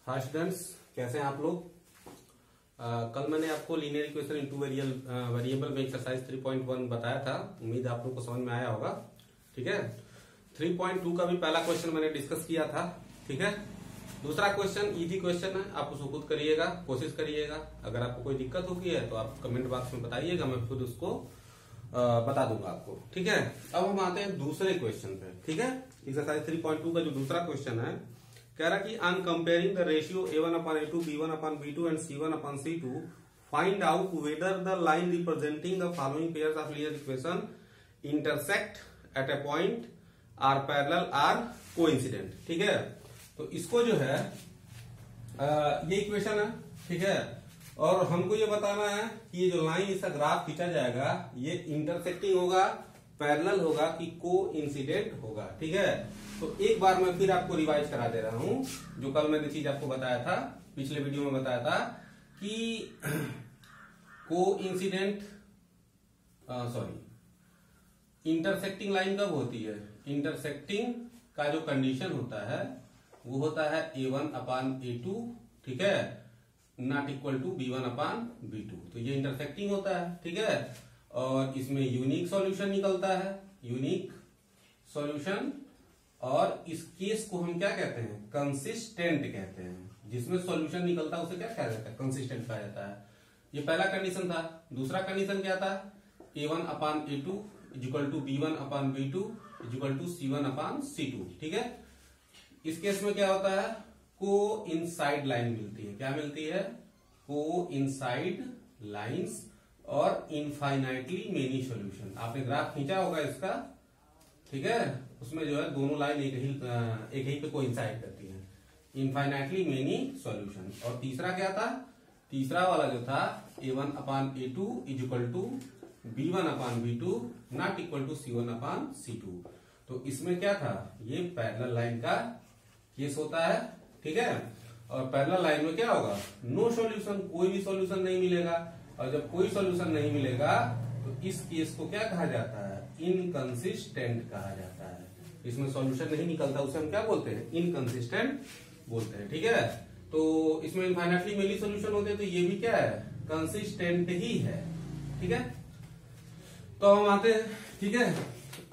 Hi students, कैसे हैं आप लोग। कल मैंने आपको लीनियर इक्वेशन इनटू वेरिएबल में एक्सरसाइज 3.1 बताया था। उम्मीद है आप लोग को समझ में आया होगा। ठीक है, 3.2 का भी पहला क्वेश्चन मैंने डिस्कस किया था। ठीक है, दूसरा क्वेश्चन इजी क्वेश्चन है, आप उसको खुद करिएगा, कोशिश करिएगा। अगर आपको कोई दिक्कत होगी है तो आप कमेंट बॉक्स में बताइएगा, मैं खुद उसको बता दूंगा आपको। ठीक है, अब हम आते हैं दूसरे क्वेश्चन पे। ठीक है, एक्सरसाइज 3.2 का जो दूसरा क्वेश्चन है, कह रहा कि on comparing the ratio a1/a2 b1/b2 and c1/c2 find out whether the line representing the following pairs of linear equation intersect at a point are parallel are coincident. ठीक है, तो इसको जो है ये इक्वेशन है। ठीक है, और हमको ये बताना है कि ये जो लाइन इसका ग्राफ खींचा जाएगा ये इंटरसेक्टिंग होगा, पैरेलल होगा कि कोइंसिडेंट होगा। ठीक है, तो एक बार मैं फिर आपको रिवाइज करा दे रहा हूं जो कल मैंने चीज आपको बताया था, पिछले वीडियो में बताया था कि कोइंसिडेंट इंटरसेक्टिंग लाइन कब होती है। इंटरसेक्टिंग का जो कंडीशन होता है वो होता है a1/a2, ठीक है, नॉट इक्वल टू b1/b2। तो ये इंटरसेक्टिंग होता है। ठीक है, और इसमें यूनिक सॉल्यूशन निकलता है, यूनिक सॉल्यूशन। और इस केस को हम क्या कहते हैं, कंसिस्टेंट कहते हैं। जिसमें सॉल्यूशन निकलता है उसे क्या कहा जाता है, कंसिस्टेंट कहा जाता है। ये पहला कंडीशन था। दूसरा कंडीशन क्या था, a1/a2 equal to b1/b2 equal to c1/c2। ठीक है, इस केस में क्या होता है, को इनसाइड लाइन मिलती है। क्या मिलती है, को इनसाइड लाइंस और इनफाइनाइटली मेनी सॉल्यूशन। आपने ग्राफ खींचा होगा इसका, ठीक है, उसमें जो है दोनों लाइन एक ही पे कोइंसाइड करती है, इनफाइनाइटली मेनी सॉल्यूशन। और तीसरा क्या था, तीसरा वाला जो था a1/a2 equal to b1/b2 not equal to c1/c2। तो इसमें क्या था, ये पैरेलल लाइन का केस होता है। ठीक है, और पैरेलल लाइन में क्या होगा, नो सॉल्यूशन, कोई भी सॉल्यूशन नहीं मिलेगा। और जब कोई सॉल्यूशन नहीं मिलेगा तो इस केस को क्या कहा जाता है, इनकंसिस्टेंट कहा जाता है। इसमें सॉल्यूशन नहीं निकलता उसे हम क्या बोलते हैं, इनकंसिस्टेंट बोलते हैं। ठीक है, तो इसमें इनफाइनाइटली मेनी सॉल्यूशन होते हैं, तो ये भी क्या है, कंसिस्टेंट ही है। ठीक है, तो हम आते हैं। ठीक है,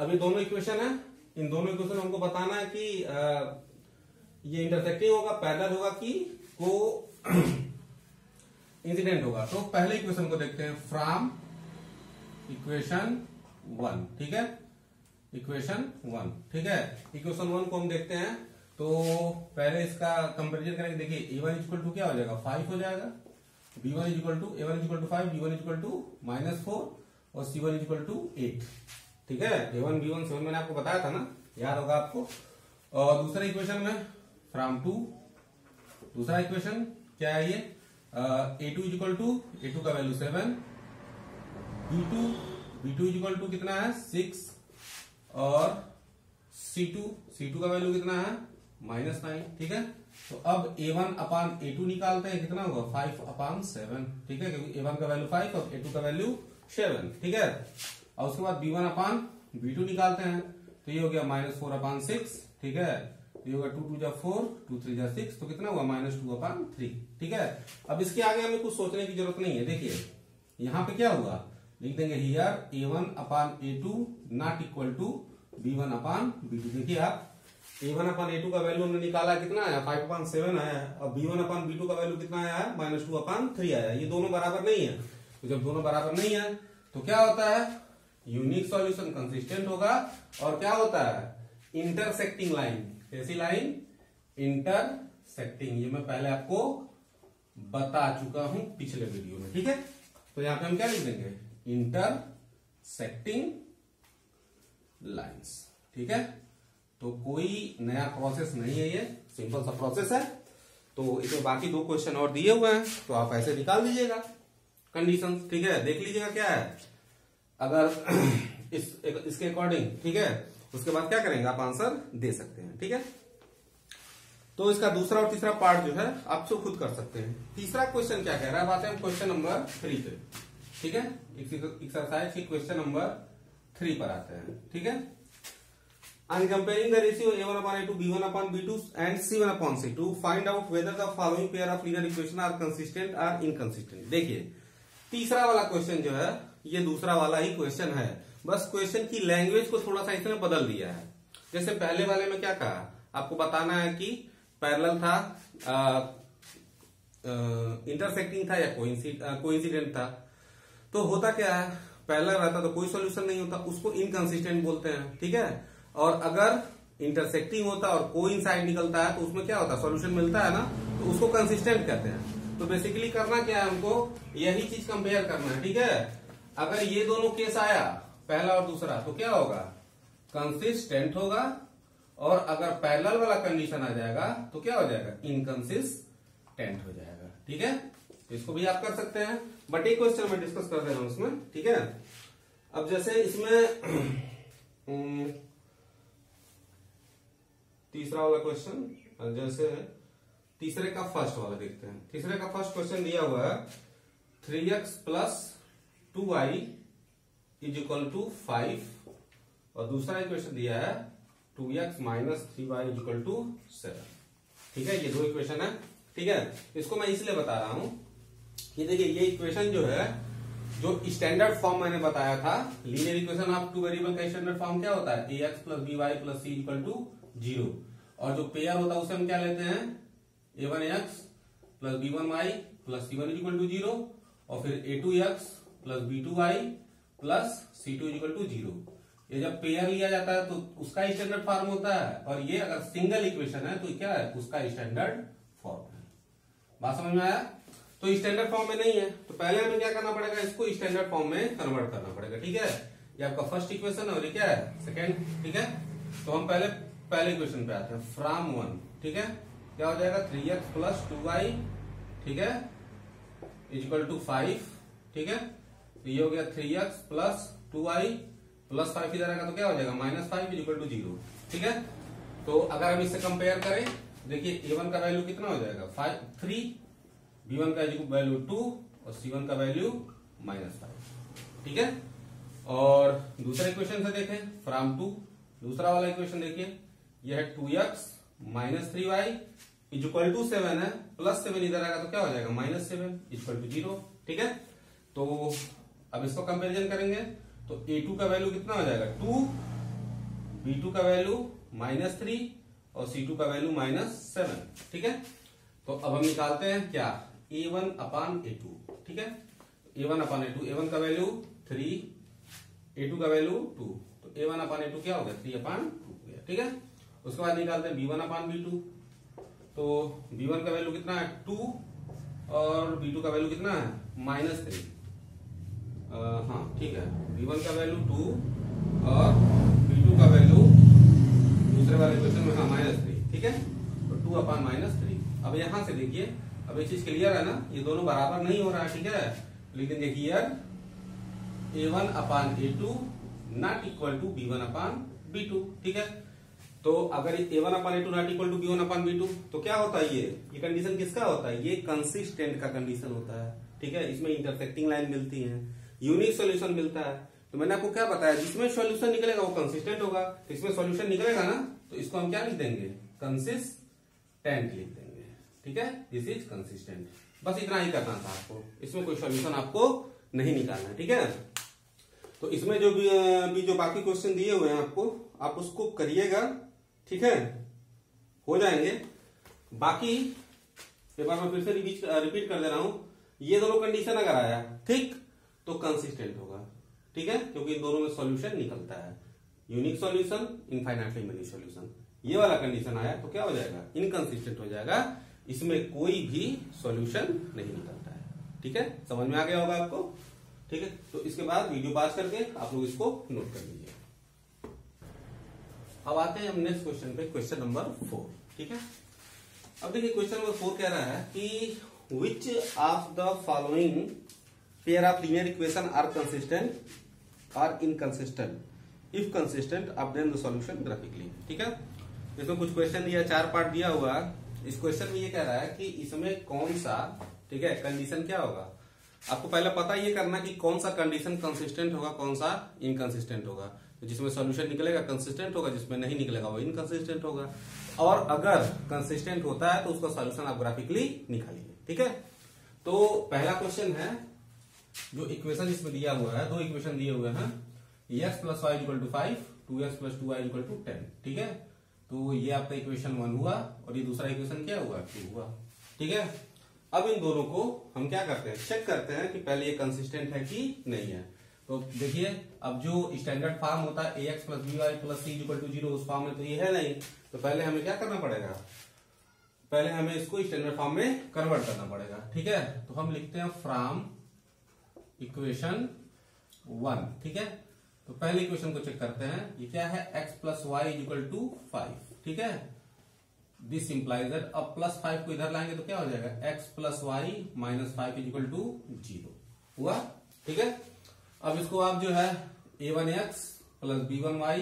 अभी दोनों इक्वेशन है, इन दोनों इक्वेशन हमको बताना है कि ये इंटरसेक्टिंग होगा, पैरेलल होगा कि को इंसिडेंट होगा। तो पहले इक्वेशन को देखते हैं, फ्रॉम इक्वेशन 1। ठीक है, इक्वेशन 1। ठीक है, इक्वेशन 1 को हम देखते हैं। तो पहले इसका कंपेरिजन करेंगे। देखिए a1 इक्वल टू क्या हो जाएगा, 5 हो जाएगा, b1 equal to a1 equal to 5, b1 equal to -4 और c1 इक्वल टू 8। ठीक है, a1 b1 7 मैंने आपको बताया था ना, याद होगा आपको। और दूसरा इक्वेशन में फ्रॉम 2, दूसरा इक्वेशन क्या है ये, a2 इक्वल टू, a2 का वैल्यू 7, b2 इक्वल टू कितना है 6 और c2 का वैल्यू कितना है -9। ठीक है, तो अब a1/a2 निकालते हैं, कितना होगा 5/7। ठीक है, क्योंकि a1 का वैल्यू 5 और a2 का वैल्यू 7। ठीक है, और उसके बाद b1/b2 निकालते हैं, तो ये हो गया -4/6। ठीक है, ये होगा 2 2 4, 2 3 6, तो कितना हुआ -2/3। ठीक है, अब इसके आगे हमें कुछ सोचने की जरूरत नहीं है। देखिए यहां पे क्या होगा, लिख देंगे here a1/a2 not equal to b1/b2। देखिए आप a1/a2 का वैल्यू हमने निकाला, कितना आया 5/7 आया, और b1/b2 का वैल्यू कितना आया है -2/3 आया। ये दोनों बराबर नहीं है, तो जब दोनों बराबर नहीं है तो क्या होता है, यूनिक सॉल्यूशन कंसिस्टेंट होगा। और क्या होता है, इंटरसेक्टिंग लाइन, कैसी लाइन, इंटरसेक्टिंग। ये मैं पहले आपको बता चुका हूं पिछले वीडियो में। ठीक है, तो यहां पे हम क्या लिख देंगे, इंटरसेक्टिंग लाइंस। ठीक है, तो कोई नया प्रोसेस नहीं है, ये सिंपल सा प्रोसेस है। तो इसमें बाकी 2 क्वेश्चन और दिए हुए हैं, तो आप ऐसे निकाल दीजिएगा कंडीशन। ठीक है, देख लीजिएगा क्या है, अगर इसके अकॉर्डिंग, ठीक है, उसके बाद क्या करेंगे, आप आंसर दे सकते हैं। ठीक है, तो इसका दूसरा और तीसरा पार्ट जो है आप सब खुद कर सकते हैं। तीसरा क्वेश्चन क्या कह रहा है, बात है हम क्वेश्चन नंबर 3 पे। ठीक है, एक्सरसाइज की क्वेश्चन नंबर 3 पर आते हैं। ठीक है, On comparing the ratio a1/a2, b1/b2 and c1/c2, find out whether the following pair of linear equation are consistent or inconsistent। देखिए तीसरा वाला क्वेश्चन जो है ये दूसरा वाला ही क्वेश्चन है, बस क्वेश्चन की लैंग्वेज को थोड़ा सा इसमें बदल दिया है। जैसे पहले वाले में क्या कहा, आपको बताना है कि पैरेलल था, इंटरसेक्टिंग था या कोइंसिडेंट था। तो होता क्या है, पैरेलल रहता तो कोई सॉल्यूशन नहीं होता, उसको इनकंसिस्टेंट बोलते हैं, ठीक है। और अगर इंटरसेक्टिंग होता और कोइंसाइड निकलता है तो उसमें क्या होता है, सॉल्यूशन मिलता है ना, तो उसको कंसिस्टेंट कहते हैं। तो बेसिकली करना क्या है, हमको यही चीज कंपेयर करना है, ठीक है। अगर ये दोनों केस आया, पहला और दूसरा, तो क्या होगा, कंसिस्टेंट होगा। और अगर पैरेलल वाला कंडीशन आ जाएगा तो क्या हो जाएगा, इनकंसिस्टेंट हो जाएगा, ठीक है। तो इसको भी आप कर सकते हैं, बट एक क्वेश्चन में डिस्कस कर दे रहा हूं उसमें, ठीक है। अब जैसे इसमें तीसरा वाला क्वेश्चन, जैसे तीसरे का फर्स्ट वाला देखते हैं। तीसरे का फर्स्ट क्वेश्चन दिया हुआ है 3x + 2y = 5 और दूसरा इक्वेशन दिया है 2x - 3y = 7, ठीक है। ये दो इक्वेशन है, ठीक है। इसको मैं इसलिए बता रहा हूं कि देखिए ये इक्वेशन जो है, जो स्टैंडर्ड फॉर्म मैंने बताया था, linear equation of two variable का स्टैंडर्ड फॉर्म क्या होता है, ax + by + c = 0। और जो पेयर होता है उसे हम क्या लेते हैं, a1x + b1y + c1 = 0 और फिर a2x + b2y + c2 = 0। ये जब पेयर लिया जाता है तो उसका स्टैंडर्ड फॉर्म होता है, और ये अगर सिंगल इक्वेशन है तो क्या है, उसका स्टैंडर्ड फॉर्म है। बात समझ में आया। तो स्टैंडर्ड फॉर्म में नहीं है तो पहले हमें क्या करना पड़ेगा, इसको स्टैंडर्ड फॉर्म में कन्वर्ट करना पड़ेगा, ठीक है। ये आपका फर्स्ट इक्वेशन है और ये क्या है, सेकंड, ठीक है। तो हम पहले इक्वेशन पे आते हैं, फ्रॉम 1, ठीक है। क्या हो जाएगा, 3x + 2y, ठीक है, = 5, ठीक है। तो ये हो गया 3x + 2y + 5 इधर आएगा तो क्या हो जाएगा, -5 = 0, ठीक है। तो अगर हम इससे कंपेयर करें, देखिए a1 का वैल्यू कितना हो जाएगा, 3, b1 का वैल्यू 2 और c1 का वैल्यू -5, ठीक है। और दूसरे इक्वेशन से देखें, फ्रॉम 2, दूसरा वाला इक्वेशन देखिए, यह है 2x - 3y = 7 है, +7 इधर आएगा तो क्या हो जाएगा, -7 = 0, ठीक है। तो अब इसको कंपैरिजन करेंगे तो a2 का वैल्यू कितना हो जाएगा, 2, b2 का वैल्यू -3 और c2 का वैल्यू -7, ठीक है। तो अब हम निकालते हैं क्या, a1/a2, ठीक है। a1/a2, a1 का वैल्यू 3, a2 का वैल्यू 2, तो a1/a2 क्या हो गया, 3/2 हो गया, ठीक है। उसके बाद निकालते हैं b1/b2, तो b1 का वैल्यू कितना है, 2 और b2 का वैल्यू कितना है, -3, हाँ ठीक है, b1 का वैल्यू 2 और b2 का वैल्यू दूसरे वाले क्वेश्चन में हाँ -3, ठीक है। तो 2/-3। अब यहां से देखिए, अब ये चीज क्लियर है ना, ये दोनों बराबर नहीं हो रहा है, ठीक है। लेकिन देखिए a1/a2 ≠ b1/b2, ठीक है। तो अगर a1/a2 ≠ b1/b2 तो क्या होता है, ये कंडीशन किसका होता है, ये कंसिस्टेंट का कंडीशन होता है, ठीक है। इसमें इंटरसेक्टिंग लाइन मिलती है, यूनिक सॉल्यूशन मिलता है। तो मैंने आपको क्या बताया, जिसमें सॉल्यूशन निकलेगा वो कंसिस्टेंट होगा। तो इसमें सॉल्यूशन निकलेगा ना, तो इसको हम क्या लिख देंगे, कंसिस्टेंट लिख देंगे, ठीक है। This is consistent. बस इतना ही करना था आपको, इसमें कोई सॉल्यूशन आपको नहीं निकालना है, ठीक है। तो इसमें जो भी जो बाकी क्वेश्चन दिए हुए हैं आपको, आप उसको करिएगा, ठीक है, हो जाएंगे। बाकी एक बार मैं फिर से रिपीट कर दे रहा हूं, ये दोनों कंडीशन अगर आया ठीक तो कंसिस्टेंट होगा, ठीक है, क्योंकि इन दोनों में सॉल्यूशन निकलता है, unique solution, infinitely many solution. ये वाला कंडीशन आया तो क्या हो जाएगा, इनकंसिस्टेंट हो जाएगा, इसमें कोई भी सॉल्यूशन नहीं निकलता है, ठीक है। समझ में आ गया होगा आपको, ठीक है। तो इसके बाद वीडियो पास करके आप लोग इसको नोट कर लीजिए। अब आते हैं हम नेक्स्ट क्वेश्चन पे, क्वेश्चन नंबर 4, ठीक है। अब देखिए क्वेश्चन नंबर 4 कह रहा है कि which of the following pair of linear equation are consistent और inconsistent, if consistent obtain the solution graphically, ठीक है। इसमें कुछ क्वेश्चन दिया, 4 पार्ट दिया हुआ। इस क्वेश्चन में ये कह रहा है कि इसमें कौन सा, ठीक है, कंडीशन क्या होगा। आपको पहले पता ये करना कि कौन सा कंडीशन कंसिस्टेंट होगा, कौन सा इनकंसिस्टेंट होगा। तो जिसमें सॉल्यूशन निकलेगा कंसिस्टेंट होगा, जिसमें नहीं निकलेगा वो इनकंसिस्टेंट होगा। और अगर कंसिस्टेंट होता है तो उसका सॉल्यूशन आप ग्राफिकली निकालिए। ठीक है, तो पहला क्वेश्चन है, जो इक्वेशन इसमें दिया हुआ है, दो इक्वेशन दिए हुए हैं, x plus Y equal to 5, 2x plus 2y equal to 10। ठीक है, तो ये आपका इक्वेशन 1 हुआ और ये दूसरा इक्वेशन क्या हुआ, 2 हुआ। ठीक है, अब इन दोनों को हम क्या करते हैं, चेक करते हैं कि पहले ये कंसिस्टेंट है कि नहीं है। तो देखिए, अब जो स्टैंडर्ड फॉर्म होता है ax plus by plus c equal to 0, उस फॉर्म में तो ये है नहीं, तो पहले हमें क्या करना पड़ेगा, पहले हमें इसको स्टैंडर्ड फॉर्म में कन्वर्ट करना पड़ेगा। ठीक है, तो हम लिखते हैं फ्रॉम इक्वेशन 1। ठीक है, तो पहले इक्वेशन को चेक करते हैं, ये क्या है, x plus Y equal to 5। ठीक है, दिस इंप्लाइज दैट, अब प्लस 5 को इधर लाएंगे तो क्या हो जाएगा, x plus Y minus 5 equal to 0 हुआ। ठीक है, अब इसको आप जो है a1x plus b1y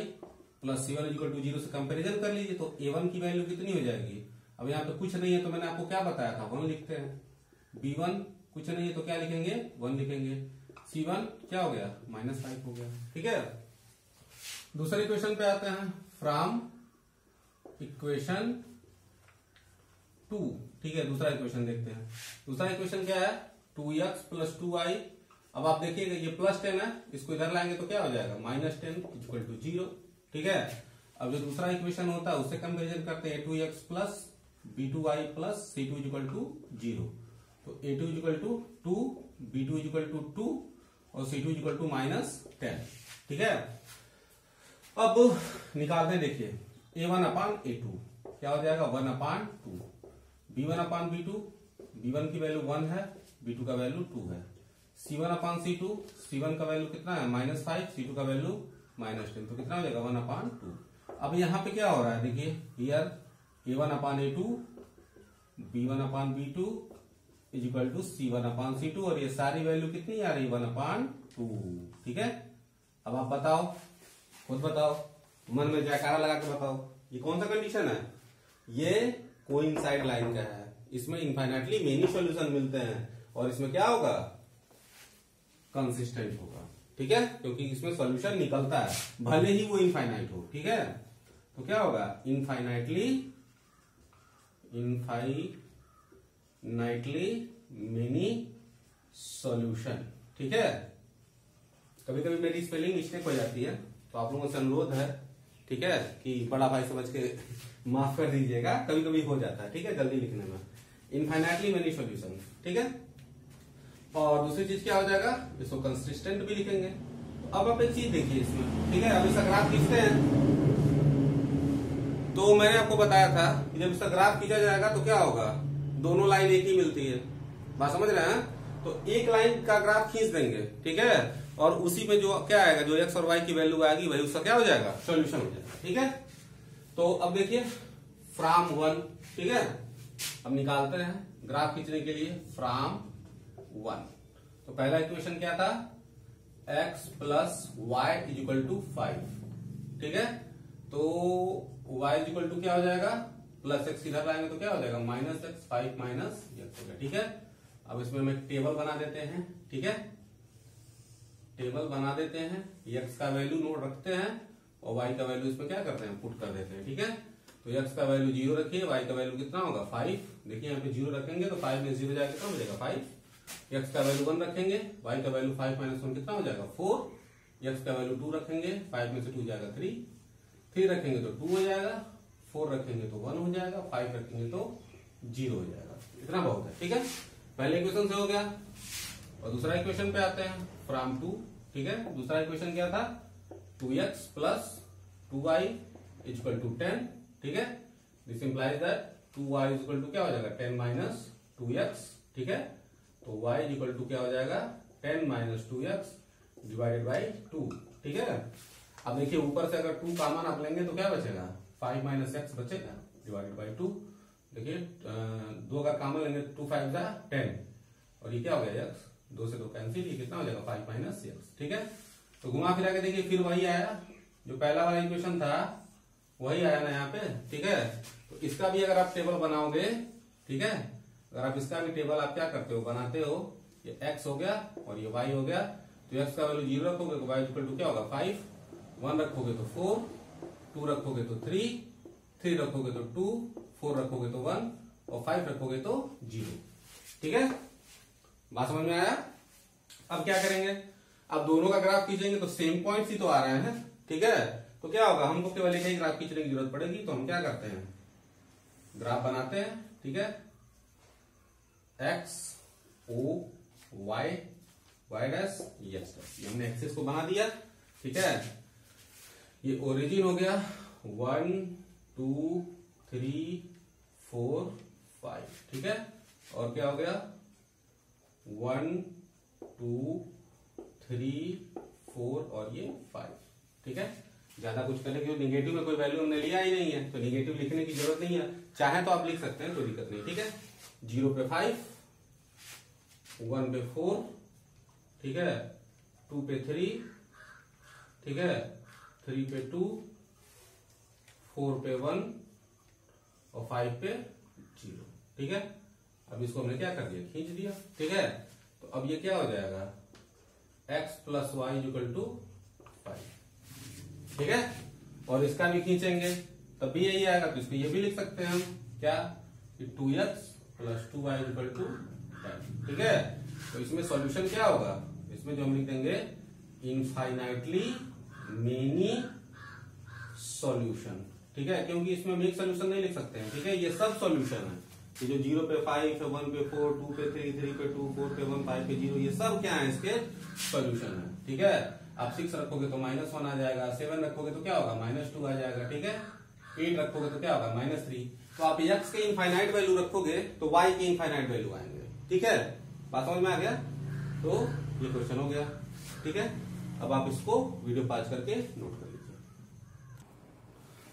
plus c1 equal to 0 से कंपेरिजन कर लीजिए, तो a1 की वैल्यू कितनी हो जाएगी, अब यहाँ पे कुछ नहीं है तो मैंने आपको क्या बताया था, 1 लिखते हैं, b1 कुछ नहीं है तो क्या लिखेंगे, 1 लिखेंगे, c1 क्या हो गया, -5 हो गया। ठीक है, दूसरे इक्वेशन पे आते हैं, फ्रॉम इक्वेशन 2। ठीक है, दूसरा इक्वेशन देखते हैं, दूसरा इक्वेशन क्या है, 2x प्लस 2y। अब आप देखिएगा ये प्लस 10 है, इसको इधर लाएंगे तो क्या हो जाएगा, -10 इक्वल टू 0। ठीक है, अब जो दूसरा इक्वेशन होता है उससे कंपेरिजन करते हैं, a2x plus b2y plus c2 equal to 0, तो a2 equal to 2, b2 equal to 2 और c2 इक्वल टू -10। ठीक है, अब निकालते हैं, देखिए a1 अपान a2 क्या हो जाएगा, 1 अपान 2, b1 अपान b2, b1 की वैल्यू 1 है, b2 का वैल्यू 2 है, c1 अपान c2, c1 का वैल्यू कितना है, -5, c2 का वैल्यू -10, तो कितना हो जाएगा, 1 अपान 2। अब यहाँ पे क्या हो रहा है, देखिए here a1 upon a2, b1 upon b2 is equal to c1 upon c2, और ये सारी वैल्यू कितनी आ रही है, 1 अपान 2। ठीक है, अब आप बताओ, खुद बताओ, मन में जयकारा लगा के बताओ, ये कौन सा कंडीशन है, ये कोइंसाइड लाइन का है, इसमें इनफाइनाइटली मेनी सॉल्यूशन मिलते हैं और इसमें क्या होगा, कंसिस्टेंट होगा। ठीक है, क्योंकि इसमें सॉल्यूशन निकलता है भले ही वो इनफाइनाइट हो। ठीक है, तो क्या होगा, इनफाइनाइटली मेनी सॉल्यूशन। ठीक है, कभी कभी मेरी स्पेलिंग मिस्टेक हो जाती है, तो आप लोगों से अनुरोध है, ठीक है, कि बड़ा भाई समझ के माफ कर दीजिएगा, कभी कभी हो जाता है। ठीक है, जल्दी लिखने में, इनफाइनाइटली मेनी सॉल्यूशन। ठीक है, और दूसरी चीज क्या हो जाएगा, इसको कंसिस्टेंट भी लिखेंगे। तो अब आप एक चीज देखिए इसमें, ठीक है, अब इसका ग्राफ खींचते हैं, तो मैंने आपको बताया था कि जब इसका ग्राफ खींचा जाएगा तो क्या होगा, दोनों लाइन एक ही मिलती है, बात समझ रहे हैं, तो एक लाइन का ग्राफ खींच देंगे। ठीक है, और उसी में जो क्या आएगा, जो x और y की वैल्यू आएगी वही उसका क्या हो जाएगा, सॉल्यूशन हो जाएगा। ठीक है, तो अब देखिए फ्रॉम 1। ठीक है, अब निकालते हैं ग्राफ खींचने के लिए, फ्रॉम 1। तो पहला इक्वेशन क्या था, x plus Y is equal to 5। ठीक है, तो y इज इक्वल टू क्या हो जाएगा, प्लस x इधर लाएंगे तो क्या हो जाएगा, -x, 5 माइनस x हो गया। ठीक है, अब इसमें हम एक टेबल बना देते हैं। ठीक है, टेबल बना देते हैं, x का वैल्यू नोट रखते हैं और y का वैल्यू इसमें क्या करते हैं, पुट कर देते हैं। ठीक है, तो x का वैल्यू 0 रखिए, y का वैल्यू कितना होगा, 5। देखिए यहाँ पे 0 रखेंगे तो 5 में 0 जाएगा, कितना हो जाएगा, 5। x का वैल्यू 1 रखेंगे, y का वैल्यू 5 माइनस 1 कितना हो जाएगा, 4। x का वैल्यू 2 रखेंगे, 5 में से 2 जाएगा 3, 3 रखेंगे तो 2 हो जाएगा, 4 रखेंगे तो 1 हो जाएगा, 5 रखेंगे तो 0 हो जाएगा। इतना बहुत है। ठीक है, पहले इक्वेशन से हो गया, और दूसरा इक्वेशन पे आते हैं, फ्रॉम 2। ठीक है, दूसरा इक्वेशन क्या था, 2x plus 2y is equal to 10। ठीक है, this implies that 2y is equal to क्या हो जाएगा, 10 माइनस 2x। ठीक है, तो y इज इक्वल टू क्या हो जाएगा, 10 माइनस 2x डिवाइडेड बाई 2। ठीक है, अब देखिए ऊपर से अगर 2 कॉमन आप लेंगे तो क्या बचेगा, 5 माइनस x बचेगा डिवाइडेड बाई 2। देखिए 2 अगर कॉमन लेंगे, 2 5 जा 10, और ये क्या हो गया, x 2 से 2 कैंसिल, ये कितना हो जाएगा, 5 माइनस x। ठीक है, तो घुमा फिरा के देखिए फिर वही आया, जो पहला वाला इक्वेशन था वही आया ना यहाँ पे। ठीक है, तो इसका भी अगर आप टेबल बनाओगे, ठीक है, अगर आप इसका भी टेबल आप क्या करते हो, बनाते हो, ये x हो गया और ये y हो गया, तो x का वैल्यू 0 रखोगे तो y इक्वल टू क्या होगा, 5, 1 रखोगे तो 4, 2 रखोगे तो 3, 3 रखोगे तो 2, 4 रखोगे तो 1 और 5 रखोगे तो 0। ठीक है, बात समझ में आया। अब क्या करेंगे, अब दोनों का ग्राफ खींचेंगे तो सेम पॉइंट्स ही तो आ रहे हैं। ठीक है, तो क्या होगा, हमको केवल एक ही ग्राफ खींचने की जरूरत पड़ेगी। तो हम क्या करते हैं, ग्राफ बनाते हैं। ठीक है, X O Y Y dash X dash, ये हमने एक्सिस को बना दिया। ठीक है, ये ओरिजिन हो गया 1 2 3 4 5। ठीक है, और क्या हो गया 1 2 3 4 और ये 5। ठीक है, ज्यादा कुछ करने की निगेटिव में कोई वैल्यू हमने लिया ही नहीं है, तो निगेटिव लिखने की जरूरत नहीं है। चाहे तो आप लिख सकते हैं, कोई दिक्कत नहीं। ठीक है, 0 पे 5, 1 पे 4, ठीक है, 2 पे 3, ठीक है, 3 पे 2, 4 पे 1 और 5 पे 0। ठीक है, अब इसको हमने क्या कर दिया, खींच दिया। ठीक है, तो अब ये क्या हो जाएगा, x plus Y equal to 5। ठीक है, और इसका भी खींचेंगे तब भी यही आएगा, तो इसको ये भी लिख सकते हैं हम क्या, 2x plus 2y equal to 10। ठीक है, तो इसमें सॉल्यूशन क्या होगा, इसमें जो हम लिख देंगे इनफाइनाइटली मेनी सॉल्यूशन। ठीक है, क्योंकि इसमें हम एक सॉल्यूशन नहीं लिख सकते हैं। ठीक है, ये सब सॉल्यूशन है, ये जो 0 पे 5 है, 1 पे 4, 2 पे 3, 3 पे 2, 4 पे 1, 5 पे 0, ये सब क्या है, इसके सॉल्यूशन है। ठीक है, आप 6 रखोगे तो -1 आ जाएगा, 7 रखोगे तो क्या होगा, -2 आ जाएगा। ठीक है, 8 रखोगे तो क्या होगा, -3। तो आप x के इनफाइनाइट वैल्यू रखोगे तो y के इनफाइनाइट वैल्यू आएंगे। ठीक है, बात समझ में आ गया। तो ये क्वेश्चन हो गया। ठीक है, अब आप इसको वीडियो पॉज करके नोट कर लीजिए।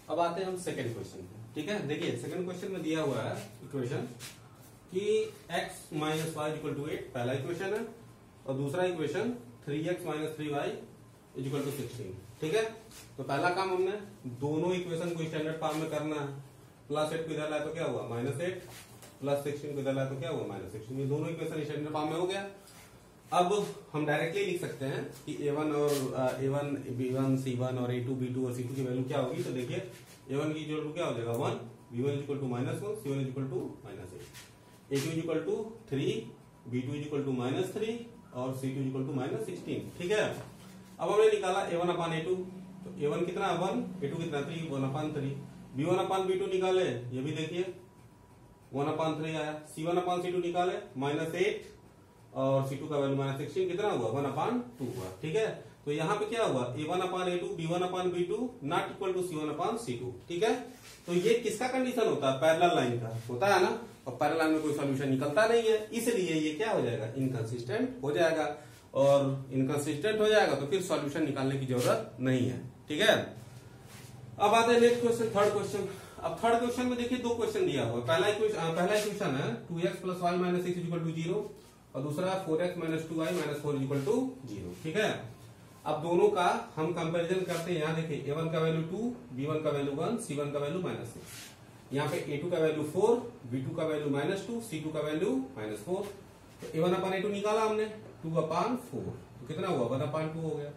अब आते हैं हम सेकंड क्वेश्चन पे। ठीक है, देखिए सेकंड क्वेश्चन में दिया हुआ है इक्वेशन कि x minus Y equal to 8 पहला इक्वेशन है, और दूसरा equation 3x minus 3y equal to 16। ठीक है, तो पहला काम हमने दोनों इक्वेशन को स्टैंडर्ड फॉर्म में करना है। +8 को इधर लाया तो क्या हुआ, -8, +16 को इधर लाया तो क्या हुआ, -16। ये दोनों इक्वेशन स्टैंडर्ड फॉर्म में हो गया। अब हम डायरेक्टली लिख सकते हैं कि a1 और a1 b1 c1 और a2 b2 और c2 की वैल्यू क्या होगी। तो देखिए a1 की इक्वल टू क्या हो जाएगा 1, b1 equal to -1, c1 equal to -8, a2 equal to 3, b2 equal to -3 और c2 इक्वल टू -16। ठीक है, अब हमने निकाला a1 अपान a2, तो a1 कितना 1, a2 कितना 3, 1 अपान 3। b1 अपान b2 निकाले, ये भी देखिए 1 अपान 3 आया। c1 अपान c2 निकाले -8 और c2 का वैल्यू -16, कितना हुआ 1 अपान 2 हुआ। ठीक है, तो यहाँ पे क्या हुआ, a1 upon a2 b1 upon b2 not equal to c1 upon c2। ठीक है, तो ये किसका कंडीशन होता है, पैरेलल लाइन का होता है ना, और पैरेलल लाइन में कोई सॉल्यूशन निकलता नहीं है, इसलिए ये क्या हो जाएगा, इनकंसिस्टेंट हो जाएगा। और इनकंसिस्टेंट हो जाएगा तो फिर सॉल्यूशन निकालने की जरूरत नहीं है। ठीक है, अब आते हैं नेक्स्ट क्वेश्चन, थर्ड क्वेश्चन। अब थर्ड क्वेश्चन में देखिए दो क्वेश्चन दिया हुआ है। पहला इक्वेशन है 2x plus Y minus 6 equal to 0 और दूसरा 4x minus 2y minus 4 equal to 0। ठीक है, अब दोनों का हम कंपैरिजन करते हैं। यहाँ देखिए a1 का वैल्यू 2, b1 का वैल्यू 1, c1 का वैल्यू -6। यहाँ पे a2 का वैल्यू 4, b2 का वैल्यू -2, c2 का वैल्यू -4। तो a1 अपान a2 निकाला हमने 2 अपान 4, तो कितना हुआ 1 अपान 2 हो गया।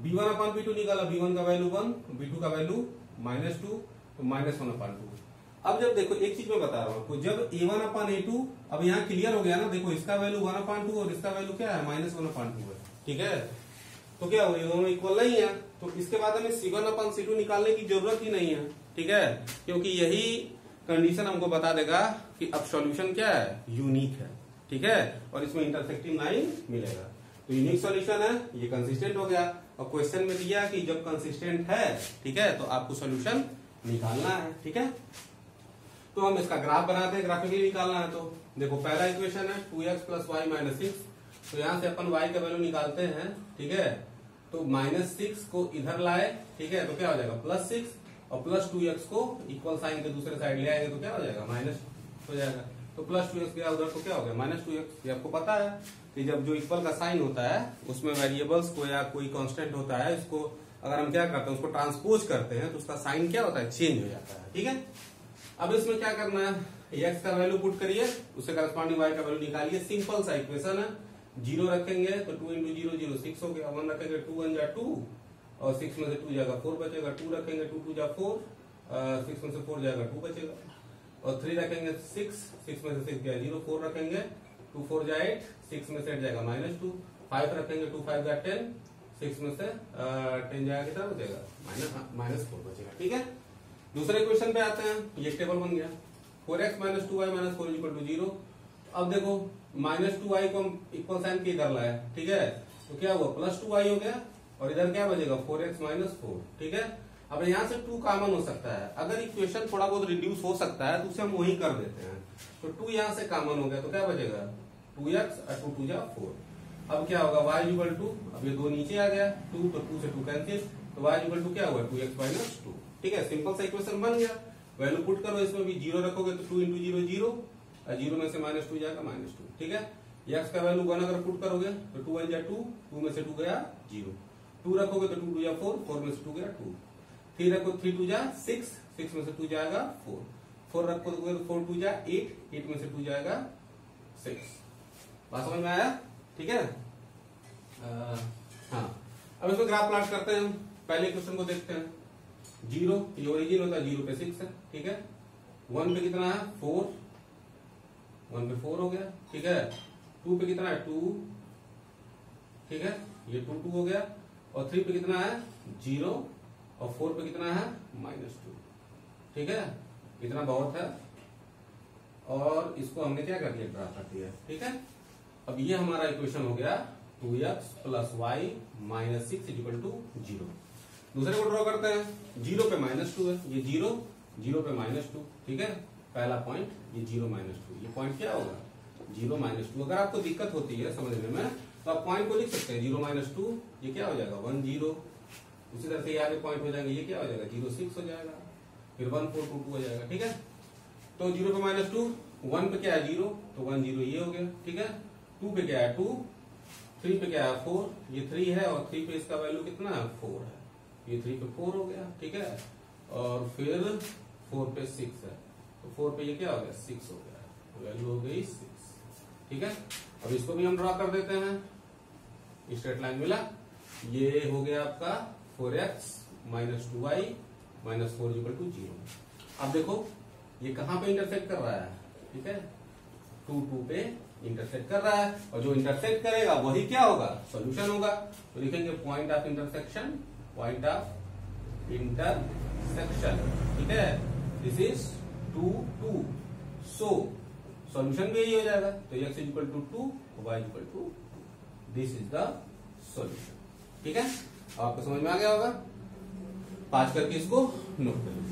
b1 अपान b2 निकाला, b1 का वैल्यू 1, b2 का वैल्यू -2, तो -1 अपान 2। अब जब देखो एक चीज मैं बता रहा हूं आपको, जब a1 अपान a2, अब यहाँ क्लियर हो गया ना, देखो इसका वैल्यू 1 अपान 2 और इसका वैल्यू क्या है -1 अपान 2 है। ठीक है, तो क्या हुआ, ये दोनों इक्वल नहीं है, तो इसके बाद हमें c1 अपान c2 निकालने की जरूरत ही नहीं है। ठीक है, क्योंकि यही कंडीशन हमको बता देगा कि अब सॉल्यूशन क्या है, यूनिक है। ठीक है, और इसमें इंटरसेक्टिंग लाइन मिलेगा, तो यूनिक सॉल्यूशन है, ये कंसिस्टेंट हो गया। और क्वेश्चन में दिया कि जब कंसिस्टेंट है, ठीक है, तो आपको सॉल्यूशन निकालना है। ठीक है, तो हम इसका ग्राफ बनाते हैं, ग्राफिकली निकालना है। तो देखो पहला इक्वेशन है 2x प्लस वाई माइनस 6, तो यहां से अपन y का वैल्यू निकालते हैं। ठीक है, तो -6 को इधर लाए, ठीक है, तो क्या हो जाएगा +6 और +2x को इक्वल साइन के दूसरे साइड ले आएंगे तो क्या हो जाएगा माइनस हो जाएगा। तो +2x गया उधर तो क्या हो गया -2x। ये आपको पता है कि जब जो इक्वल का साइन होता है उसमें वेरिएबल्स को या कोई कांस्टेंट होता है, इसको अगर हम क्या करते हैं, उसको ट्रांसपोज करते हैं तो उसका साइन क्या होता है, चेंज हो जाता है। ठीक है, अब इसमें क्या करना है, x का वैल्यू पुट करिए, उससे करस्पॉन्डिंग y का वैल्यू निकालिए। सिंपल सा इक्वेशन है, 0 रखेंगे तो 2 × 0 0 6 हो गया, 1 रखेंगे 2 1 जा 2 और 6 में से 2 जाएगा 4 बचेगा, 2 रखेंगे 2 2 जा 4, 6 में से 4 जाएगा 2 बचेगा, और 3 रखेंगे 6 में से 6 गया 0, 4 रखेंगे 2 4 जा 8, 6 में से 8 जाएगा -2, 5 रखेंगे 2 5 जा 10, 6 में से 10 जाएगा कितना बचेगा -4 बचेगा। ठीक है, दूसरे क्वेश्चन पे आते हैं। ये टेबल बन गया 4x - 2y - 4 = 0। अब देखो -2y को हम इक्वल साइन के इधर लाए, ठीक है, तो क्या हुआ +2y हो गया, और इधर क्या बचेगा 4x - 4। ठीक है, अब यहाँ से 2 कॉमन हो सकता है, अगर इक्वेशन थोड़ा बहुत रिड्यूस हो सकता है तो उसे हम वही कर देते हैं। तो 2 यहाँ से कॉमन हो गया तो क्या बचेगा 2x और 2 2 जा 4। अब क्या होगा y = 2, अब ये 2 नीचे आ गया 2, तो 2 से 2 कैंसिल, तो y = 2 क्या हुआ 2x - 2। ठीक है, सिंपल सा इक्वेशन बन गया। वैल्यू पुट करो, इसमें भी 0 रखोगे तो 2 × 0 0, और 0 में से -2 जाएगा -2। ठीक है, x का वैल्यू 1 अगर पुट करोगे तो 2 1 जा 2, 2 में से 2 गया 0, 2 रखोगे तो 2 2 जा 4, 4 में से 2 गया 2, 3 रखो 3 2 जा 6, 6 में से 2 जाएगा 4, 4 रखोगे तो 4 2 जा 8, 8 में से 2 जाएगा 6। बात समझ में आया? ठीक है, हाँ, अब इसमें ग्राफ प्लॉट करते हैं हम। पहले क्वेश्चन को देखते हैं। 0 ये ओरिजिन होता है, 0 पे 6 है। ठीक है, 1 पे कितना है 4, 1 पे 4 हो गया। ठीक है, 2 पे कितना है 2, ठीक है, ये 2 2 हो गया, और 3 पे कितना है 0, और 4 पे कितना है -2। ठीक है, इतना बहुत है, और इसको हमने क्या कर दिया ड्रा कर दिया। ठीक है, अब ये हमारा इक्वेशन हो गया 2x + y - 6 = 0। दूसरे को ड्रॉ करते हैं। 0 पे -2 है, ये 0 0 पे -2। ठीक है, पहला पॉइंट ये 0 -2, ये पॉइंट क्या होगा 0 -2। अगर आपको दिक्कत होती है समझने में तो आप पॉइंट को लिख सकते हैं 0 -2, ये क्या हो जाएगा 1 0। उसी तरह से आगे पॉइंट हो जाएंगे, ये क्या हो जाएगा 0 6 हो जाएगा, फिर 1 4 2 2 हो जाएगा। ठीक है, तो 0 पे -2, 1 पे क्या है 0, तो 1 0 ये हो गया। ठीक है, 2 पे क्या है 2, 3 पे क्या है 4, ये 3 है, और 3 पे इसका वैल्यू कितना है 4 है, ये 3 पे 4 हो गया। ठीक है, और फिर 4 पे 6 है, तो 4 पे ये क्या हो गया 6 हो गया, वैल्यू हो गई 6। ठीक है, अब इसको भी हम ड्रॉ कर देते हैं। स्ट्रेट लाइन मिला, ये हो गया आपका 4x - 2y - 4 = 0। अब देखो ये कहां पे इंटरसेक्ट कर रहा है, ठीक है 2 2 पे इंटरसेक्ट कर रहा है, और जो इंटरसेक्ट करेगा वही क्या होगा सॉल्यूशन होगा। तो लिखेंगे point of intersection, point of intersection. ठीक है, दिस इज 2 2, सो सॉल्यूशन भी यही हो जाएगा। तो x = 2, y = 2, this is the solution. ठीक है, आपको समझ में आ गया होगा। पाँच करके इसको नोट कर लीजिए।